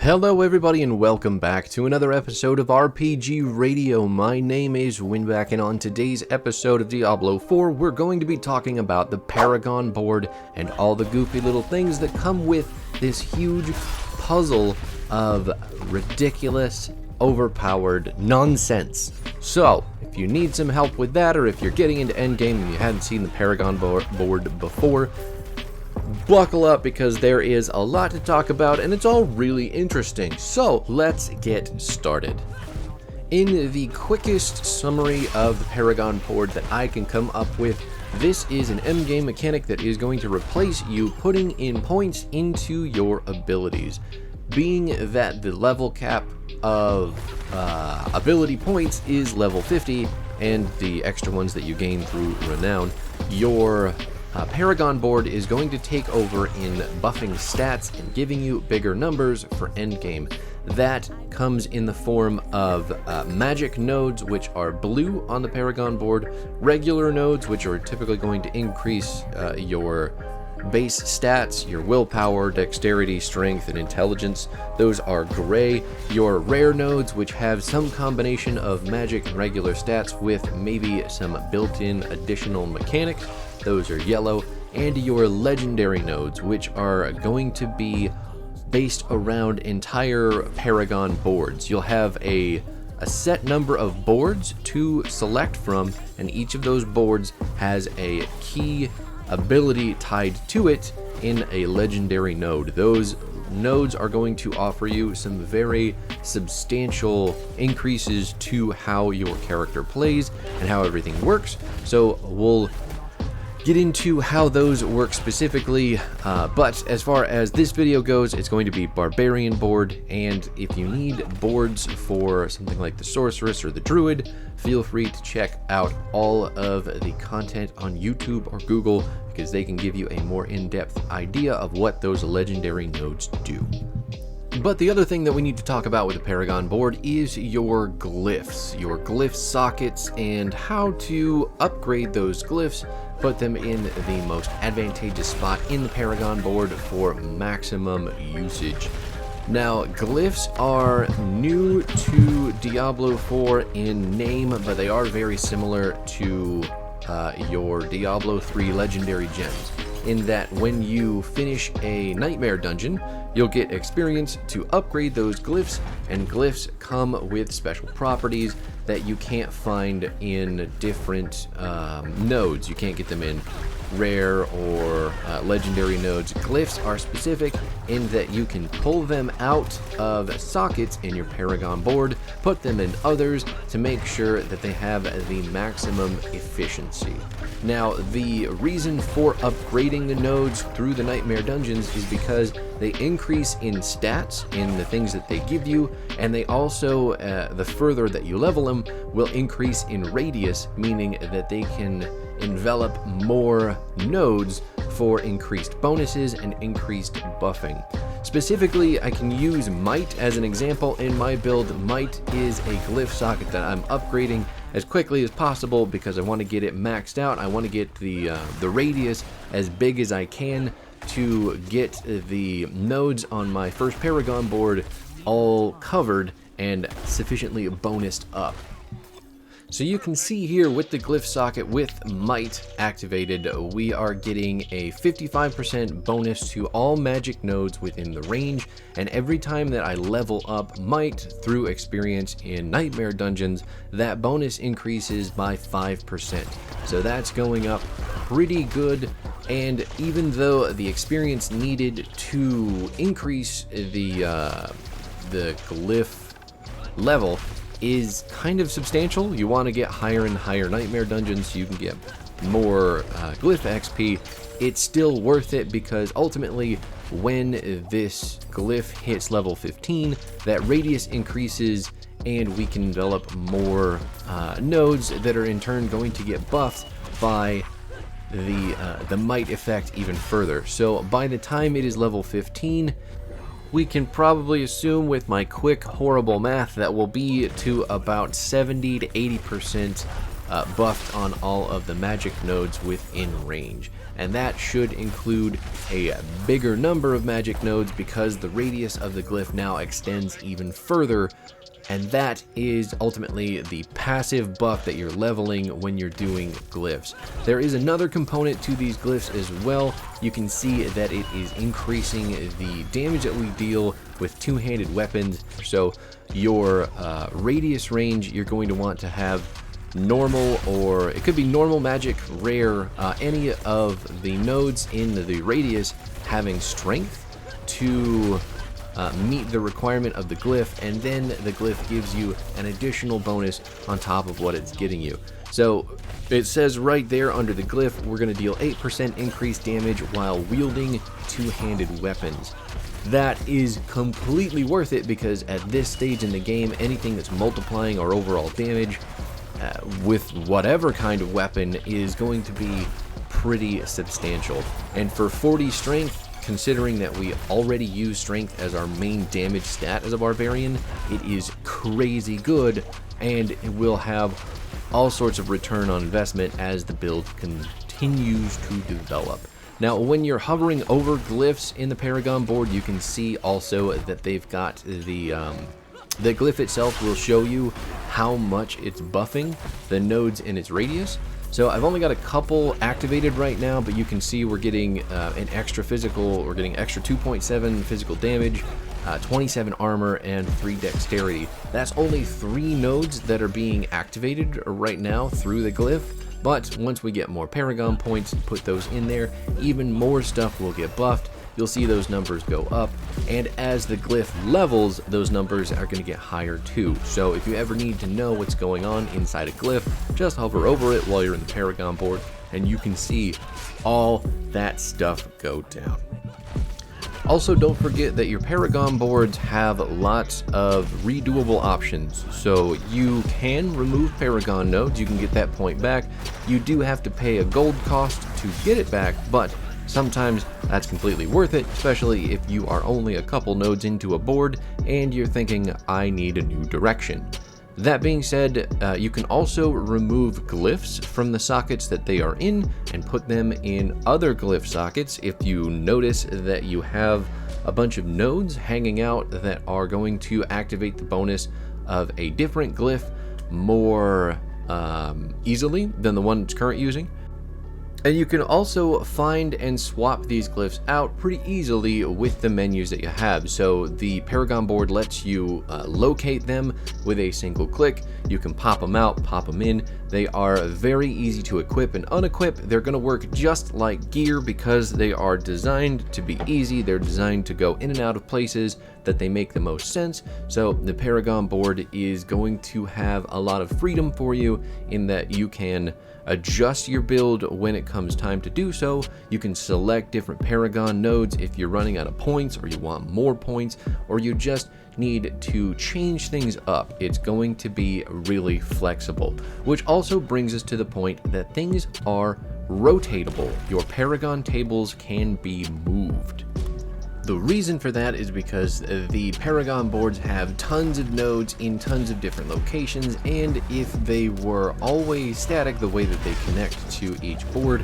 Hello everybody and welcome back to another episode of RPG Radio. My name is Winback and on today's episode of Diablo 4 we're going to be talking about the Paragon board and all the goofy little things that come with this huge puzzle of ridiculous, overpowered nonsense. So, if you need some help with that, or if you're getting into Endgame and you hadn't seen the Paragon board before, buckle up because there is a lot to talk about and it's all really interesting. So let's get started. In the quickest summary of the Paragon board that I can come up with, this is an endgame mechanic that is going to replace you putting in points into your abilities. Being that the level cap of ability points is level 50 and the extra ones that you gain through renown, your Paragon board is going to take over in buffing stats and giving you bigger numbers for endgame. That comes in the form of magic nodes, which are blue on the Paragon board, regular nodes, which are typically going to increase your base stats, your willpower, dexterity, strength, and intelligence. Those are gray. Your rare nodes, which have some combination of magic and regular stats with maybe some built-in additional mechanic, those are yellow. And your legendary nodes, which are going to be based around entire Paragon boards. You'll have a set number of boards to select from, and each of those boards has a key ability tied to it in a legendary node. Those nodes are going to offer you some very substantial increases to how your character plays and how everything works. So we'll get into how those work specifically, but as far as this video goes, it's going to be barbarian board, and if you need boards for something like the sorceress or the druid, feel free to check out all of the content on YouTube or Google, because they can give you a more in-depth idea of what those legendary nodes do. But the other thing that we need to talk about with the Paragon board is your glyph sockets, and how to upgrade those glyphs, put them in the most advantageous spot in the Paragon board for maximum usage. Now, glyphs are new to Diablo 4 in name, but they are very similar to your Diablo 3 legendary gems, in that when you finish a nightmare dungeon, you'll get experience to upgrade those glyphs, and glyphs come with special properties that you can't find in different nodes. You can't get them in rare or legendary nodes. Glyphs are specific in that you can pull them out of sockets in your Paragon board, put them in others to make sure that they have the maximum efficiency. Now, the reason for upgrading the nodes through the Nightmare Dungeons is because they increase in stats in the things that they give you, and they also, the further that you level them, will increase in radius, meaning that they can envelop more nodes for increased bonuses and increased buffing. Specifically, I can use Might as an example in my build. Might is a glyph socket that I'm upgrading as quickly as possible because I want to get it maxed out. I want to get the radius as big as I can to get the nodes on my first Paragon board all covered and sufficiently bonused up. So you can see here with the glyph socket with Might activated, we are getting a 55% bonus to all magic nodes within the range, and every time that I level up Might through experience in Nightmare Dungeons, that bonus increases by 5%. So that's going up pretty good, and even though the experience needed to increase the glyph level is kind of substantial, you want to get higher and higher Nightmare Dungeons so you can get more glyph XP, it's still worth it because ultimately when this glyph hits level 15, that radius increases and we can develop more nodes that are in turn going to get buffed by the Might effect even further. So by the time it is level 15, we can probably assume with my quick, horrible math that will be to about 70 to 80% buffed on all of the magic nodes within range. And that should include a bigger number of magic nodes because the radius of the glyph now extends even further, and that is ultimately the passive buff that you're leveling when you're doing glyphs. There is another component to these glyphs as well. You can see that it is increasing the damage that we deal with two-handed weapons. So your radius range, you're going to want to have normal, or it could be normal, magic, rare, any of the nodes in the radius having strength to meet the requirement of the glyph, and then the glyph gives you an additional bonus on top of what it's getting you. So it says right there under the glyph, we're going to deal 8% increased damage while wielding two-handed weapons. That is completely worth it, because at this stage in the game, anything that's multiplying our overall damage with whatever kind of weapon is going to be pretty substantial. And for 40 strength, considering that we already use strength as our main damage stat as a barbarian, it is crazy good, and it will have all sorts of return on investment as the build continues to develop. Now, when you're hovering over glyphs in the Paragon board, you can see also that they've got the glyph itself will show you how much it's buffing the nodes in its radius. So I've only got a couple activated right now, but you can see we're getting an extra physical, we're getting extra 2.7 physical damage, 27 armor, and 3 dexterity. That's only 3 nodes that are being activated right now through the glyph, but once we get more Paragon points, put those in there, even more stuff will get buffed. You'll see those numbers go up, and as the glyph levels, those numbers are going to get higher too. So if you ever need to know what's going on inside a glyph, just hover over it while you're in the Paragon board, and you can see all that stuff go down. Also, don't forget that your Paragon boards have lots of redoable options. So you can remove Paragon nodes, you can get that point back. You do have to pay a gold cost to get it back, but sometimes that's completely worth it, especially if you are only a couple nodes into a board and you're thinking, I need a new direction. That being said, you can also remove glyphs from the sockets that they are in and put them in other glyph sockets if you notice that you have a bunch of nodes hanging out that are going to activate the bonus of a different glyph more easily than the one it's currently using. And you can also find and swap these glyphs out pretty easily with the menus that you have. So the Paragon board lets you locate them with a single click. You can pop them out, pop them in. They are very easy to equip and unequip. They're going to work just like gear because they are designed to be easy. They're designed to go in and out of places that they make the most sense. So the Paragon board is going to have a lot of freedom for you in that you can adjust your build when it comes time to do so. You can select different Paragon nodes if you're running out of points, or you want more points, or you just need to change things up. It's going to be really flexible, which also brings us to the point that things are rotatable. Your Paragon tables can be moved. The reason for that is because the Paragon boards have tons of nodes in tons of different locations, and if they were always static the way that they connect to each board,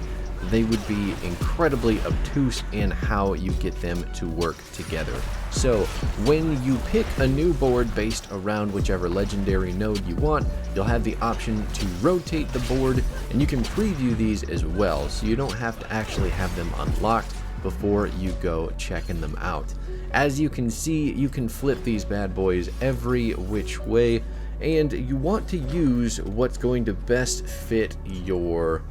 they would be incredibly obtuse in how you get them to work together. So when you pick a new board based around whichever legendary node you want, you'll have the option to rotate the board, and you can preview these as well, so you don't have to actually have them unlocked before you go checking them out. As you can see, you can flip these bad boys every which way, and you want to use what's going to best fit your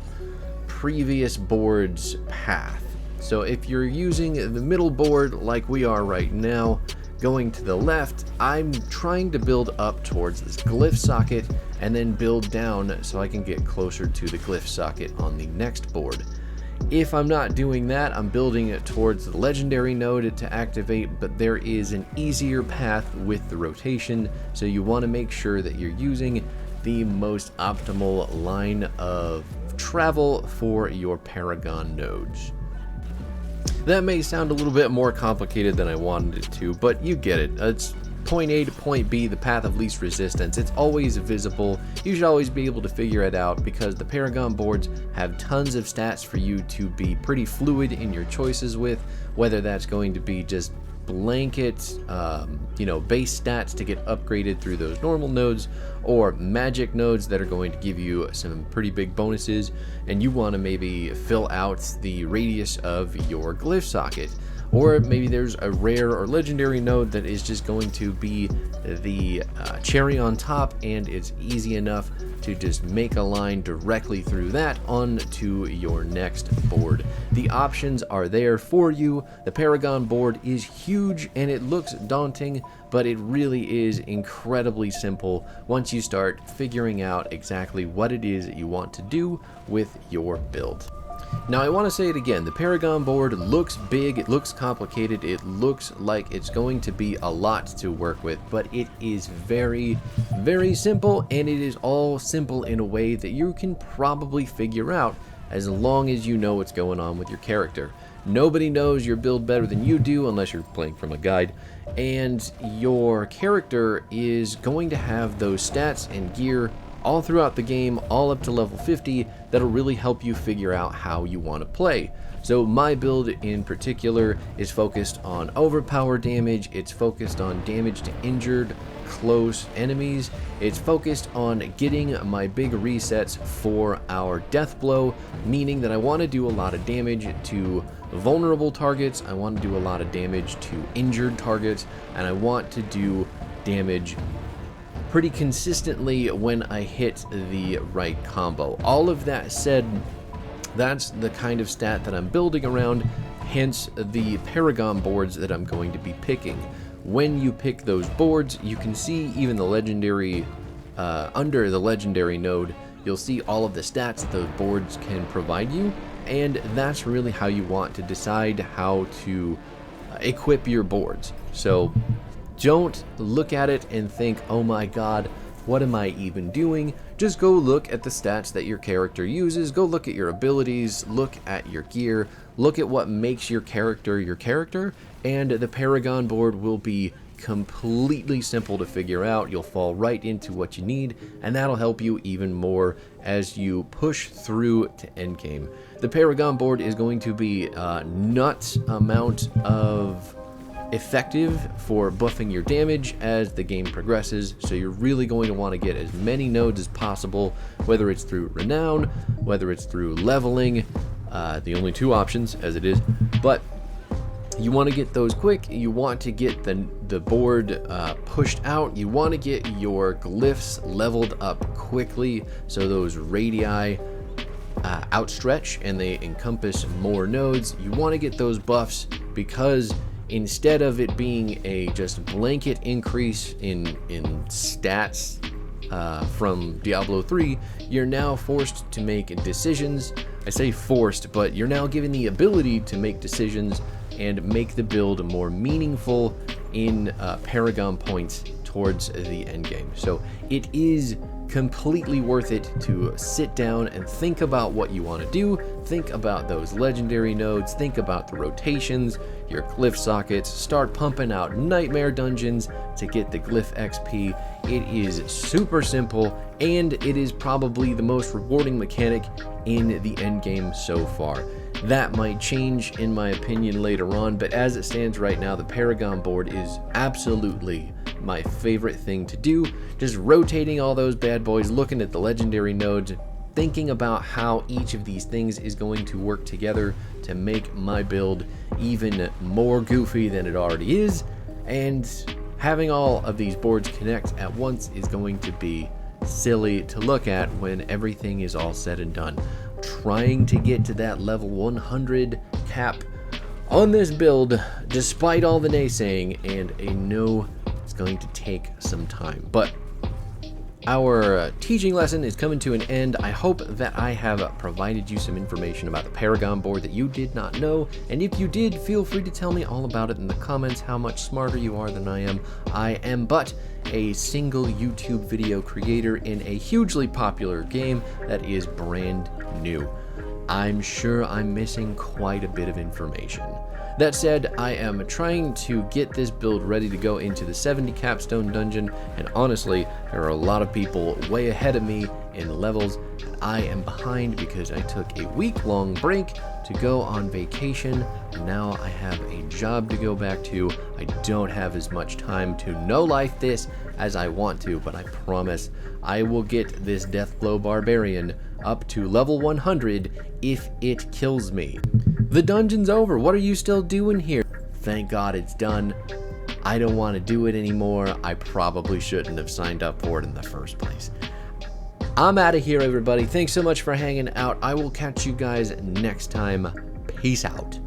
previous board's path. So if you're using the middle board like we are right now, going to the left, I'm trying to build up towards this glyph socket and then build down so I can get closer to the glyph socket on the next board. If I'm not doing that, I'm building it towards the legendary node to activate, but there is an easier path with the rotation, so you want to make sure that you're using the most optimal line of travel for your Paragon nodes. That may sound a little bit more complicated than I wanted it to, but you get it. It's point A to point B, the path of least resistance. It's always visible. You should always be able to figure it out because the Paragon boards have tons of stats for you to be pretty fluid in your choices with, whether that's going to be just blanket, base stats to get upgraded through those normal nodes, or magic nodes that are going to give you some pretty big bonuses, and you want to maybe fill out the radius of your glyph socket. Or maybe there's a rare or legendary node that is just going to be the cherry on top, and it's easy enough to just make a line directly through that onto your next board. The options are there for you. The Paragon board is huge and it looks daunting, but it really is incredibly simple once you start figuring out exactly what it is that you want to do with your build. Now, I want to say it again, the Paragon board looks big, it looks complicated, it looks like it's going to be a lot to work with, but it is very, very simple, and it is all simple in a way that you can probably figure out as long as you know what's going on with your character. Nobody knows your build better than you do unless you're playing from a guide, and your character is going to have those stats and gear all throughout the game, all up to level 50, that'll really help you figure out how you want to play. So my build in particular is focused on overpower damage, it's focused on damage to injured close enemies, it's focused on getting my big resets for our death blow, meaning that I want to do a lot of damage to vulnerable targets, I want to do a lot of damage to injured targets, and I want to do damage pretty consistently when I hit the right combo. All of that said, that's the kind of stat that I'm building around, hence the Paragon boards that I'm going to be picking. When you pick those boards, you can see even the legendary, under the legendary node, you'll see all of the stats that those boards can provide you, and that's really how you want to decide how to equip your boards. So don't look at it and think, oh my god, what am I even doing? Just go look at the stats that your character uses, go look at your abilities, look at your gear, look at what makes your character, and the Paragon board will be completely simple to figure out. You'll fall right into what you need, and that'll help you even more as you push through to Endgame. The Paragon board is going to be a nuts amount of effective for buffing your damage as the game progresses, so you're really going to want to get as many nodes as possible, whether it's through renown, whether it's through leveling, the only two options as it is, but you want to get those quick, you want to get the board pushed out, you want to get your glyphs leveled up quickly so those radii outstretch and they encompass more nodes. You want to get those buffs because instead of it being a just blanket increase in stats from Diablo 3, you're now forced to make decisions. I say forced, but you're now given the ability to make decisions and make the build more meaningful in Paragon points towards the endgame. So it is completely worth it to sit down and think about what you want to do, think about those legendary nodes, think about the rotations, your glyph sockets, start pumping out nightmare dungeons to get the glyph XP. It is super simple, and it is probably the most rewarding mechanic in the endgame so far. That might change in my opinion later on, but as it stands right now, the Paragon board is absolutely my favorite thing to do. Just rotating all those bad boys, looking at the legendary nodes, thinking about how each of these things is going to work together to make my build even more goofy than it already is, and having all of these boards connect at once is going to be silly to look at when everything is all said and done. Trying to get to that level 100 cap on this build, despite all the naysaying, and I know it's going to take some time, but our teaching lesson is coming to an end. I hope that I have provided you some information about the Paragon board that you did not know, and if you did, feel free to tell me all about it in the comments, how much smarter you are than I am. I am but a single YouTube video creator in a hugely popular game that is brand new. I'm sure I'm missing quite a bit of information. That said, I am trying to get this build ready to go into the 70 capstone dungeon, and honestly, there are a lot of people way ahead of me in levels, and I am behind because I took a week-long break to go on vacation, and now I have a job to go back to. I don't have as much time to no-life this as I want to, but I promise I will get this Deathblow Barbarian up to level 100 if it kills me. The dungeon's over. What are you still doing here? Thank God it's done. I don't want to do it anymore. I probably shouldn't have signed up for it in the first place. I'm out of here, everybody. Thanks so much for hanging out. I will catch you guys next time. Peace out.